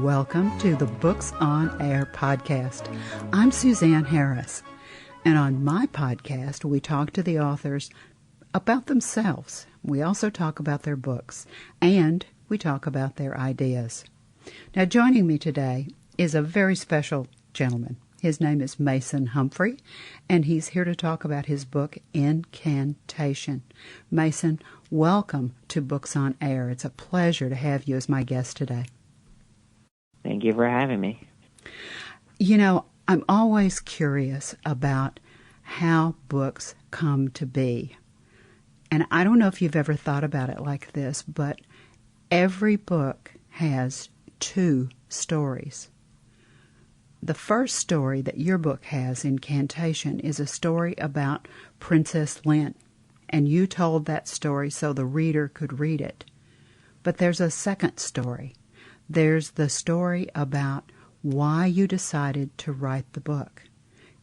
Welcome to the Books on Air podcast. I'm Suzanne Harris, and on my podcast, we talk to the authors about themselves. We also talk about their books, and we talk about their ideas. Now, joining me today is a very special gentleman. His name is Mason Humphrey, and he's here to talk about his book, Incantation. Mason, welcome to Books on Air. It's a pleasure to have you as my guest today. Thank you for having me. You know, I'm always curious about how books come to be. And I don't know if you've ever thought about it like this, but every book has two stories. The first story that your book has, Incantation, is a story about Princess Lint, and you told that story so the reader could read it. But there's a second story. There's the story about why you decided to write the book.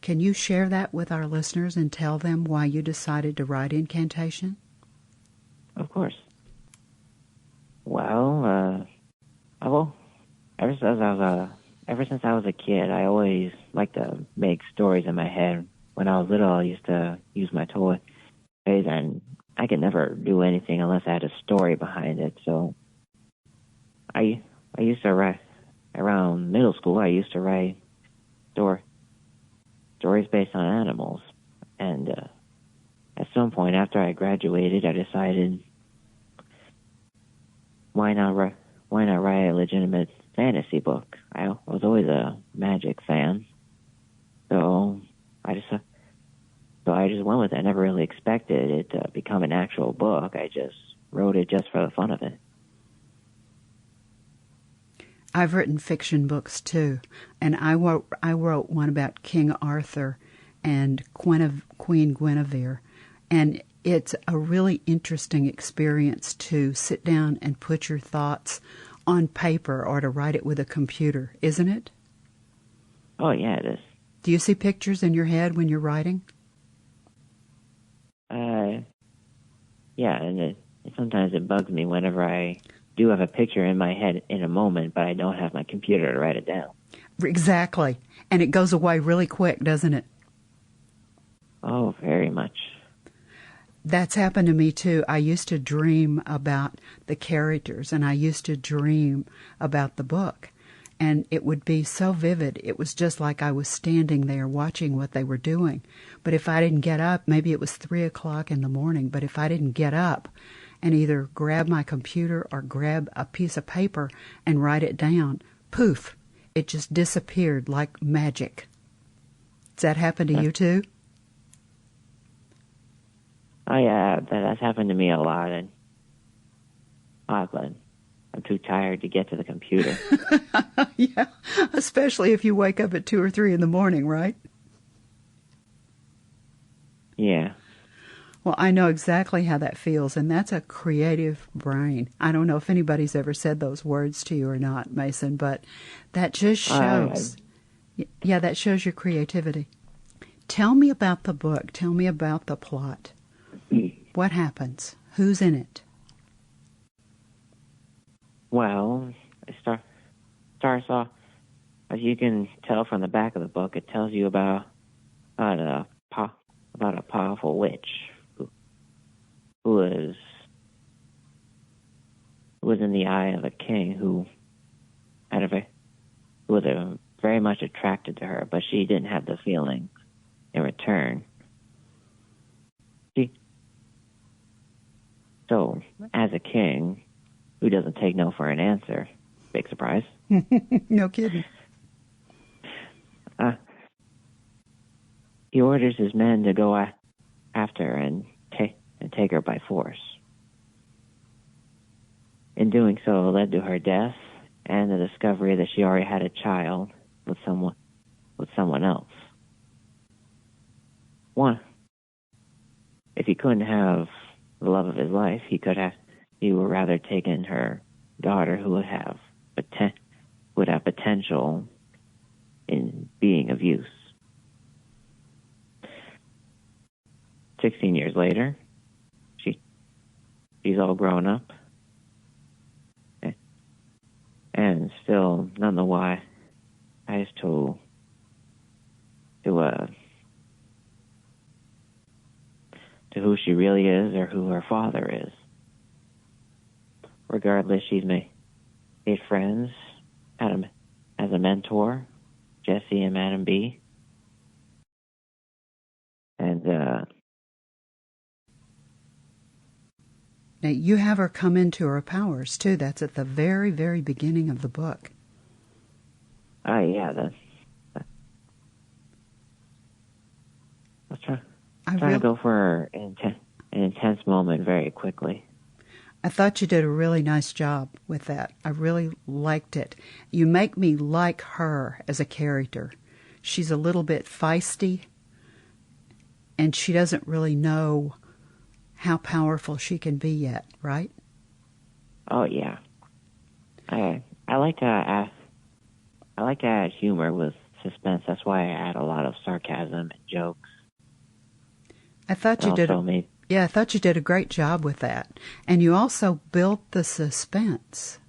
Can you share that with our listeners and tell them why you decided to write Incantation? Of course. Well, ever since I was a kid, I always liked to make stories in my head. When I was little, I used to use my toys, and I could never do anything unless I had a story behind it. So I used to write, around middle school, I used to write stories based on animals. And at some point after I graduated, I decided, why not write a legitimate fantasy book? I was always a magic fan. So I just went with it. I never really expected it to become an actual book. I just wrote it just for the fun of it. I've written fiction books too, and I wrote one about King Arthur and Queen Guinevere, and it's a really interesting experience to sit down and put your thoughts on paper or to write it with a computer, isn't it? Oh, yeah, it is. Do you see pictures in your head when you're writing? Yeah, and sometimes it bugs me whenever I do have a picture in my head in a moment, but I don't have my computer to write it down. Exactly. And it goes away really quick, doesn't it? Oh, very much. That's happened to me too. I used to dream about the characters, and I used to dream about the book. And it would be so vivid. It was just like I was standing there watching what they were doing. But if I didn't get up, maybe it was 3 o'clock in the morning, but if I didn't get up and either grab my computer or grab a piece of paper and write it down, poof, it just disappeared like magic. Does that happen to you too? Oh, yeah, that's happened to me a lot. And but I'm too tired to get to the computer. Yeah, especially if you wake up at 2 or 3 in the morning, right? Yeah. Well, I know exactly how that feels, and that's a creative brain. I don't know if anybody's ever said those words to you or not, Mason, but that just shows. Yeah, that shows your creativity. Tell me about the book. Tell me about the plot. What happens? Who's in it? Well, it starts off, as you can tell from the back of the book, it tells you about a powerful witch who was in the eye of a king who was very much attracted to her, but she didn't have the feeling in return. So, as a king who doesn't take no for an answer, big surprise. No kidding. He orders his men to go after her and take her by force. In doing so, it led to her death and the discovery that she already had a child with someone else. If he couldn't have the love of his life, he would rather taken her daughter, who would have potential in being of use. 16 years later, she's all grown up, and still don't know why. I used to who she really is or who her father is. Regardless, she's made friends, as a mentor, Jesse and Madam B. And now you have her come into her powers too. That's at the very, very beginning of the book. Yeah, let's try to go for an intense moment very quickly. I thought you did a really nice job with that. I really liked it. You make me like her as a character. She's a little bit feisty, and she doesn't really know how powerful she can be yet, right? Oh yeah. I like to add humor with suspense. That's why I add a lot of sarcasm and jokes. I thought you did. I thought you did a great job with that, and you also built the suspense.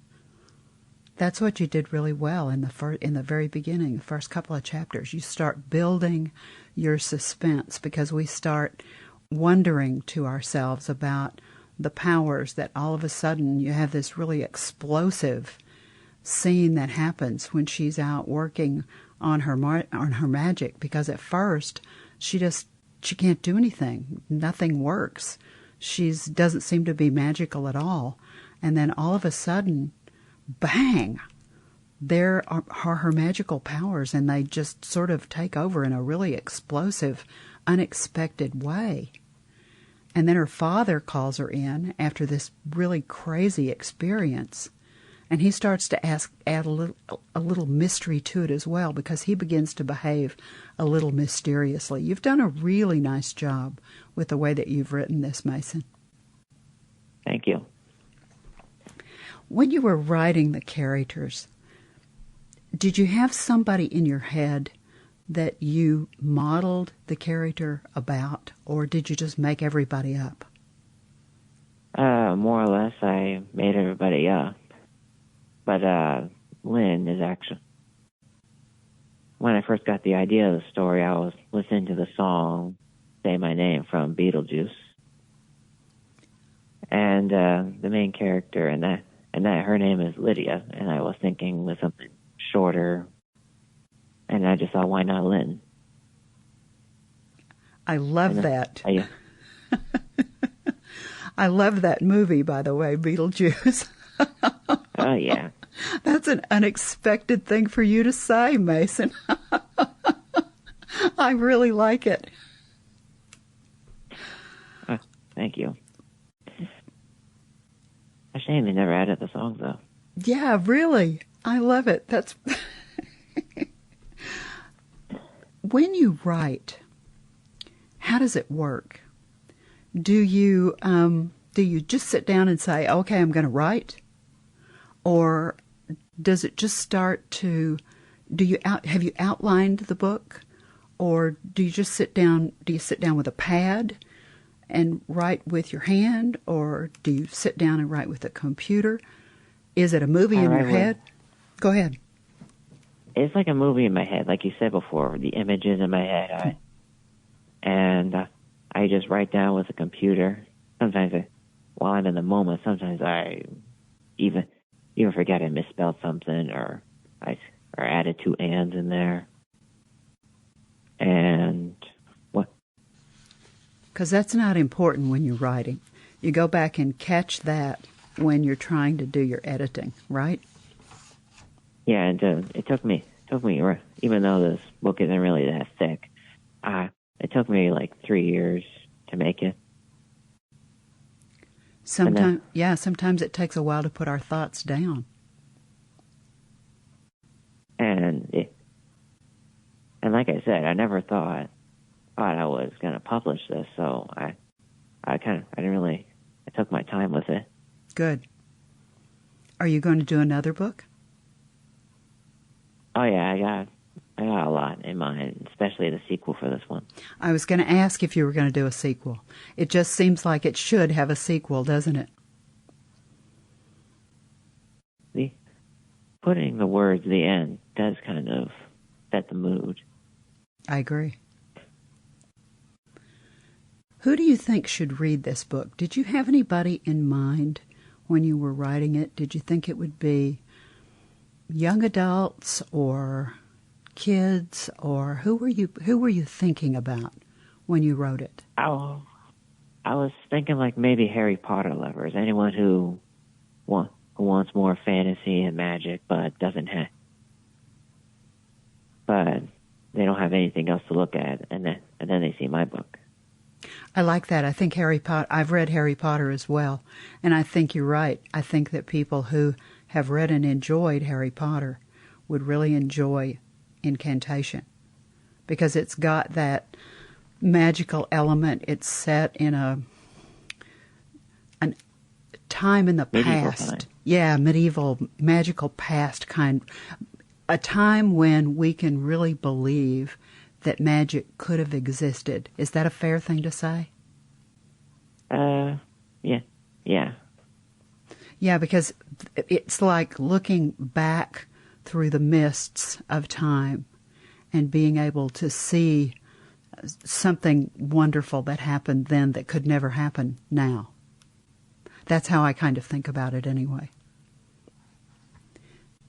That's what you did really well in the very beginning, the first couple of chapters. You start building your suspense because we start wondering to ourselves about the powers that all of a sudden you have this really explosive scene that happens when she's out working on her magic, because at first she can't do anything. Nothing works. She doesn't seem to be magical at all. And then all of a sudden, bang, there are her magical powers, and they just sort of take over in a really explosive, unexpected way. And then her father calls her in after this really crazy experience, and he starts to add a little mystery to it as well, because he begins to behave a little mysteriously. You've done a really nice job with the way that you've written this, Mason. Thank you. When you were writing the characters, did you have somebody in your head that you modeled the character about, or did you just make everybody up? More or less, I made everybody up. But Lynn is actually... When I first got the idea of the story, I was listening to the song Say My Name from Beetlejuice. And the main character in that, her name is Lydia, and I was thinking with something shorter, and I just thought, why not Lynn? I love that. I love that movie, by the way, Beetlejuice. Oh, yeah. That's an unexpected thing for you to say, Mason. I really like it. Thank you. A shame they never added the song, though. Yeah, really. I love it. That's... When you write, how does it work? Do you just sit down and say, okay, I'm going to write? Or does it just start to, have you outlined the book? Or do you just sit down with a pad and write with your hand? Or do you sit down and write with a computer? Is it a movie in your head? Go ahead. It's like a movie in my head, like you said before, the images in my head. I just write down with a computer. Sometimes while I'm in the moment, sometimes I even forget I misspelled something, or added 2 ands in there. And what? Because that's not important when you're writing. You go back and catch that when you're trying to do your editing, right? Yeah, and it took me, even though this book isn't really that thick, it took me like 3 years to make it. Sometimes it takes a while to put our thoughts down. And like I said, I never thought I was going to publish this, so I took my time with it. Good. Are you going to do another book? Oh yeah, I got a lot in mind, especially the sequel for this one. I was going to ask if you were going to do a sequel. It just seems like it should have a sequel, doesn't it? putting the words at the end does kind of set the mood. I agree. Who do you think should read this book? Did you have anybody in mind when you were writing it? Did you think it would be young adults or kids, or who were you thinking about when you wrote it? I was thinking like maybe Harry Potter lovers, anyone who wants more fantasy and magic, but but they don't have anything else to look at, and then they see my book. I like that. I think I've read Harry Potter as well, and I think you're right. I think that people who have read and enjoyed Harry Potter would really enjoy Incantation, because it's got that magical element. It's set in a time in the past. Time. Yeah, medieval, magical past kind. A time when we can really believe that magic could have existed. Is that a fair thing to say? Yeah. Yeah, because it's like looking back through the mists of time and being able to see something wonderful that happened then that could never happen now. That's how I kind of think about it anyway.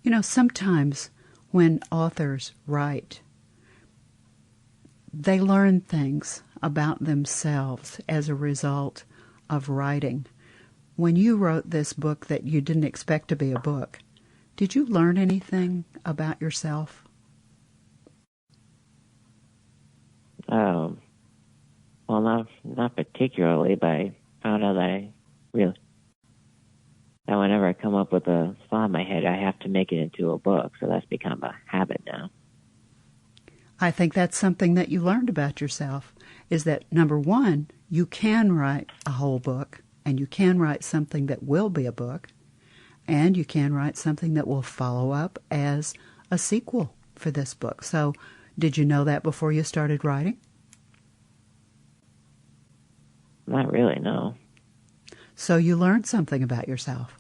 You know, sometimes when authors write, they learn things about themselves as a result of writing. When you wrote this book that you didn't expect to be a book, did you learn anything about yourself? Well, not particularly, but I found out that that whenever I come up with a thought in my head, I have to make it into a book, so that's become a habit now. I think that's something that you learned about yourself, is that, number one, you can write a whole book, and you can write something that will be a book, and you can write something that will follow up as a sequel for this book. So, did you know that before you started writing? Not really, no. So you learned something about yourself.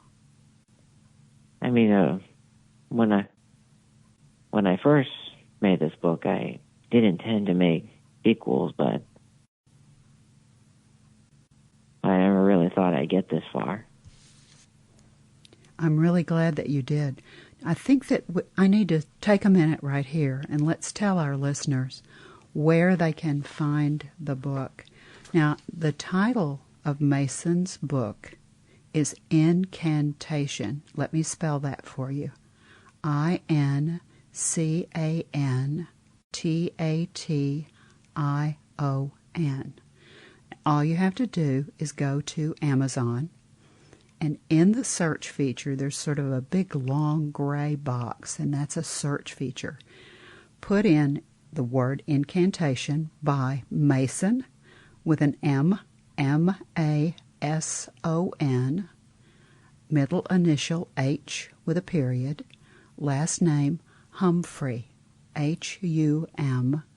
I mean, when I first made this book, I did intend to make sequels, but I never really thought I'd get this far. I'm really glad that you did. I think that I need to take a minute right here and let's tell our listeners where they can find the book. Now, the title of Mason's book is Incantation. Let me spell that for you. INCANTATION. All you have to do is go to Amazon, and in the search feature, there's sort of a big, long, gray box, and that's a search feature. Put in the word Incantation by Mason with an M, M-A-S-O-N, middle initial H with a period, last name Humphrey, Humphrey.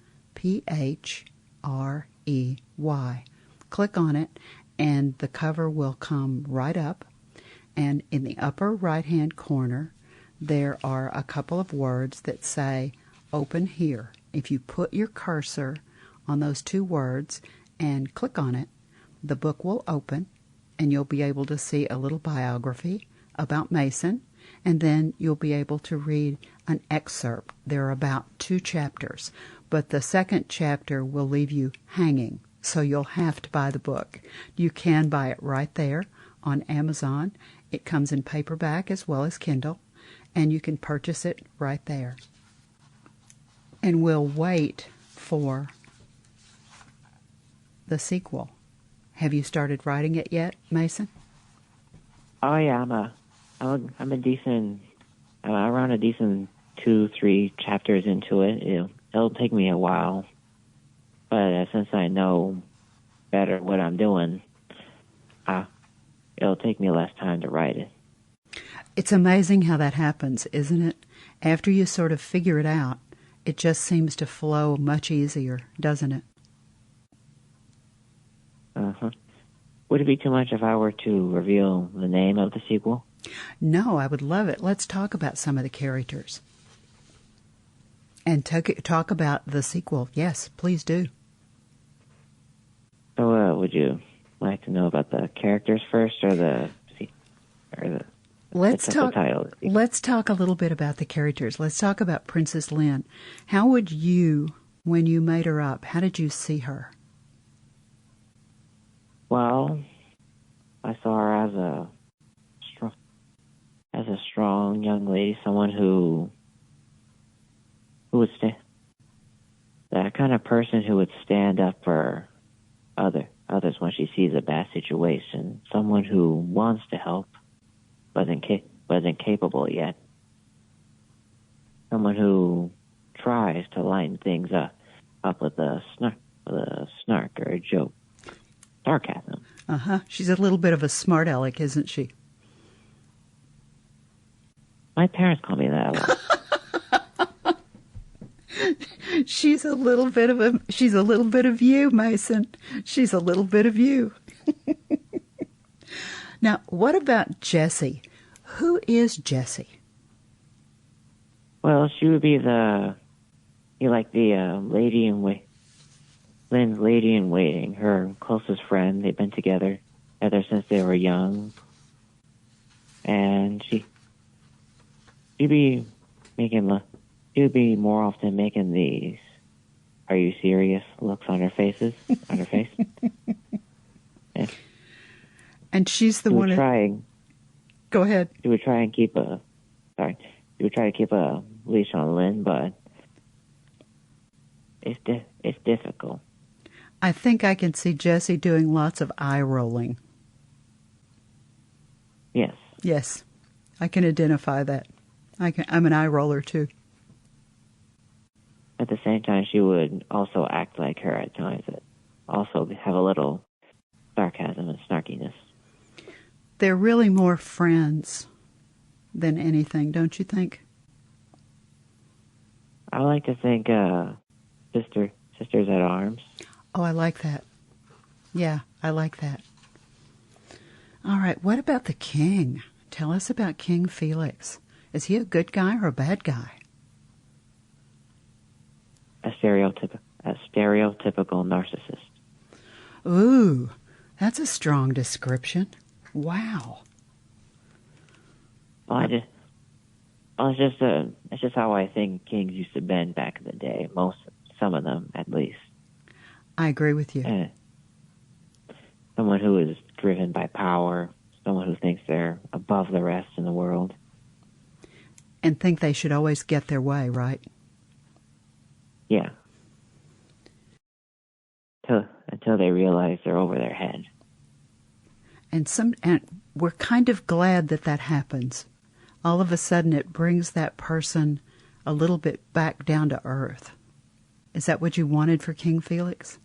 Click on it, and the cover will come right up. And in the upper right-hand corner, there are a couple of words that say, Open Here. If you put your cursor on those two words and click on it, the book will open, and you'll be able to see a little biography about Mason, and then you'll be able to read an excerpt. There are about 2 chapters, but the second chapter will leave you hanging, so you'll have to buy the book. You can buy it right there on Amazon. It comes in paperback as well as Kindle, and you can purchase it right there. And we'll wait for the sequel. Have you started writing it yet, Mason? Oh yeah, I'm around a decent 2-3 chapters into it. It'll take me a while, but since I know better what I'm doing, it'll take me less time to write it. It's amazing how that happens, isn't it? After you sort of figure it out, it just seems to flow much easier, doesn't it? Uh-huh. Would it be too much if I were to reveal the name of the sequel? No, I would love it. Let's talk about some of the characters. And talk about the sequel. Yes, please do. So, would you like to know about the characters first, or the Let's talk. title? Let's talk a little bit about the characters. Let's talk about Princess Lynn. How would you, when you made her up, how did you see her? Well, I saw her as a strong young lady, someone who would that kind of person who would stand up for others when she sees a bad situation, someone who wants to help but isn't capable yet, someone who tries to lighten things up with a snark or a joke, sarcasm. She's a little bit of a smart aleck, isn't she? My parents call me that a lot. She's a little bit of you, Mason. She's a little bit of you. Now, what about Jessie? Who is Jessie? Well, she would be the lady in Lynn's lady in waiting, her closest friend. They've been together ever since they were young, and she'd be more often making these "Are you serious?" looks on her face. And she's the one trying. Go ahead. She would try and keep a leash on Lynn, but it's difficult. I think I can see Jessie doing lots of eye rolling. Yes. Yes, I can identify that. I'm an eye roller too. At the same time, she would also act like her at times, but also have a little sarcasm and snarkiness. They're really more friends than anything, don't you think? I like to think sisters at arms. Oh, I like that. Yeah, I like that. All right, what about the king? Tell us about King Felix. Is he a good guy or a bad guy? A stereotypical narcissist. Ooh, that's a strong description. Wow. Well, it's just how I think kings used to been back in the day. Some of them, at least. I agree with you. Someone who is driven by power, someone who thinks they're above the rest in the world. And think they should always get their way, right? Yeah. Until they realize they're over their head. And we're kind of glad that happens. All of a sudden it brings that person a little bit back down to earth. Is that what you wanted for King Felix?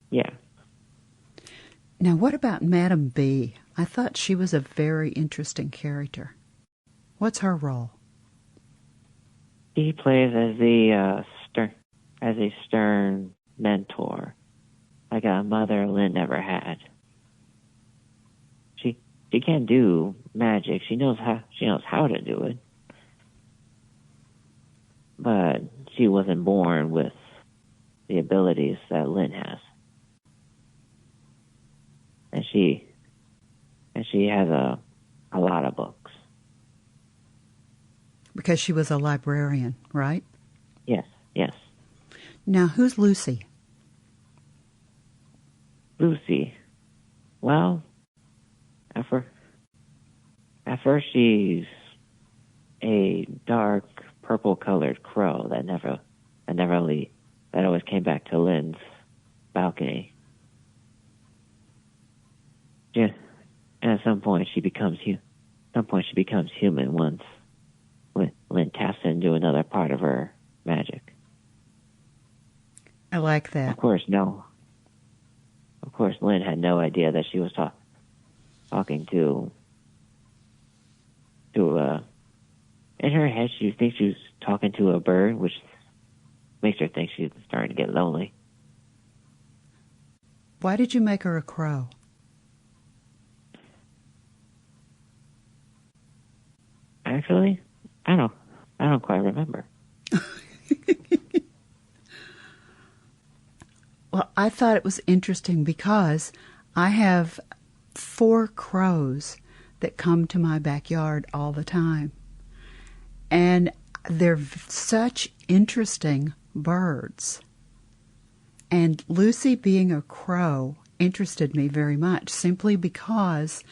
Yeah. Now, what about Madam B? I thought she was a very interesting character. What's her role? She plays as a stern mentor, like a mother Lynn never had. She can't do magic. She knows how to do it, but she wasn't born with the abilities that Lynn has, and she has a lot of books. Because she was a librarian, right? Yes. Now, who's Lucy? Lucy. Well, at first she's a dark purple-colored crow that always came back to Lynn's balcony. Yeah, and at some point she becomes human once Lynn taps into another part of her magic. I like that. Of course, Lynn had no idea that she was talking to in her head, she thinks she was talking to a bird, which makes her think she's starting to get lonely. Why did you make her a crow? Actually, I don't quite remember. Well, I thought it was interesting because I have 4 crows that come to my backyard all the time. And they're such interesting birds. And Lucy being a crow interested me very much simply because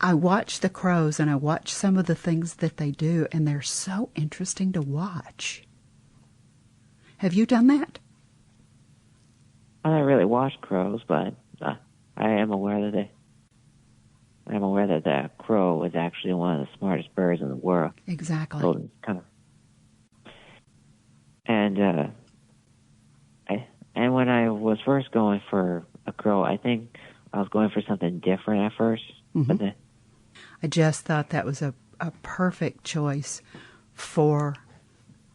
I watch the crows and I watch some of the things that they do, and they're so interesting to watch. Have you done that? I don't really watch crows, but I am aware that the crow is actually one of the smartest birds in the world. Exactly. So kind of. And when I was first going for a crow, I think I was going for something different at first. Mm-hmm. But then, I just thought that was a perfect choice for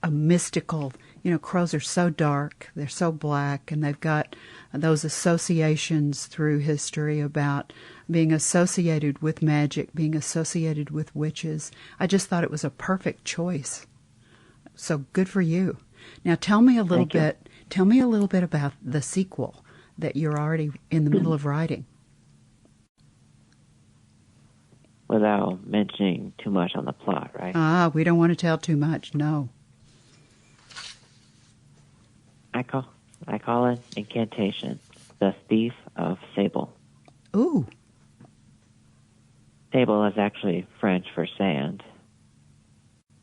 a mystical, crows are so dark, they're so black, and they've got those associations through history about being associated with magic, being associated with witches. I just thought it was a perfect choice. So good for you. Now tell me a little bit about the sequel that you're already in the middle of writing. without mentioning too much on the plot, right? We don't want to tell too much, no. I call it Incantation, the Thief of Sable. Ooh. Sable is actually French for sand.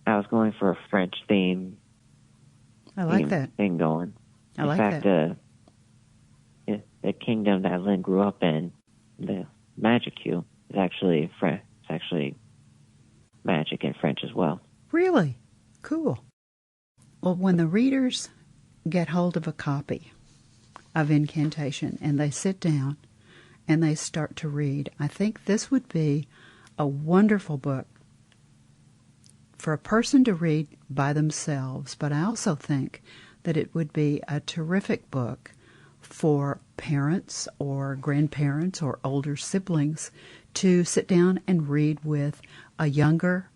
I was going for a French theme. I like that. Thing going. I like that. In fact, the kingdom that Lynn grew up in, the Magic Q, is actually French. It's actually magic in French as well. Really? Cool. Well, when the readers get hold of a copy of Incantation and they sit down and they start to read, I think this would be a wonderful book for a person to read by themselves, but I also think that it would be a terrific book for parents or grandparents or older siblings to sit down and read with a younger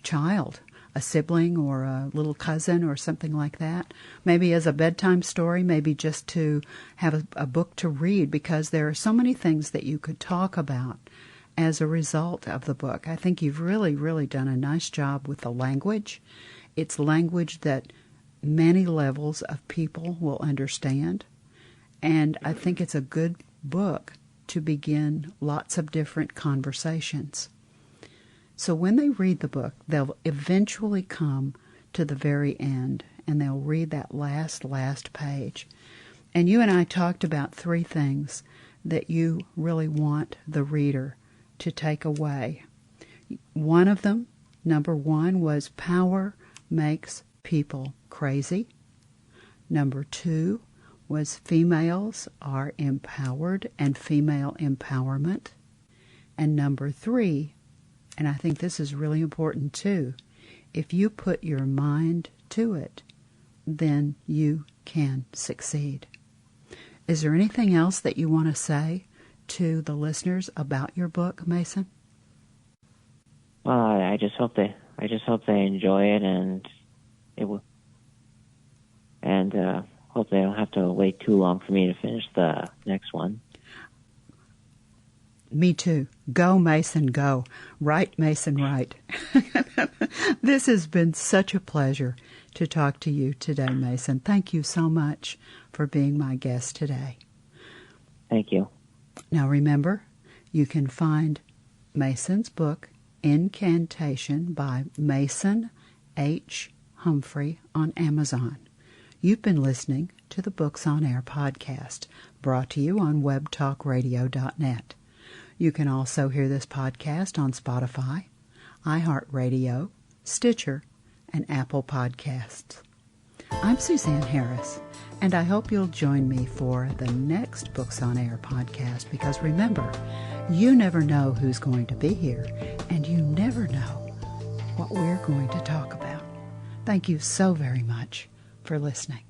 child, a sibling or a little cousin or something like that. Maybe as a bedtime story, maybe just to have a book to read, because there are so many things that you could talk about as a result of the book. I think you've really, really done a nice job with the language. It's language that many levels of people will understand. And I think it's a good book to begin lots of different conversations. So when they read the book, they'll eventually come to the very end, and they'll read that last page. And you and I talked about 3 things that you really want the reader to take away. One of them, number 1, was power makes people crazy. Number 2 was females are empowered and female empowerment. And number 3, and I think this is really important too, if you put your mind to it, then you can succeed. Is there anything else that you want to say to the listeners about your book, Mason? Well, I just hope they enjoy it, and hope they don't have to wait too long for me to finish the next one. Me too. Go, Mason, go. Write, Mason, write. This has been such a pleasure to talk to you today, Mason. Thank you so much for being my guest today. Thank you. Now remember, you can find Mason's book, Incantation, by Mason H. Humphrey on Amazon. You've been listening to the Books on Air podcast, brought to you on webtalkradio.net. You can also hear this podcast on Spotify, iHeartRadio, Stitcher, and Apple Podcasts. I'm Suzanne Harris, and I hope you'll join me for the next Books on Air podcast, because remember, you never know who's going to be here, and you never know what we're going to talk about. Thank you so very much for listening.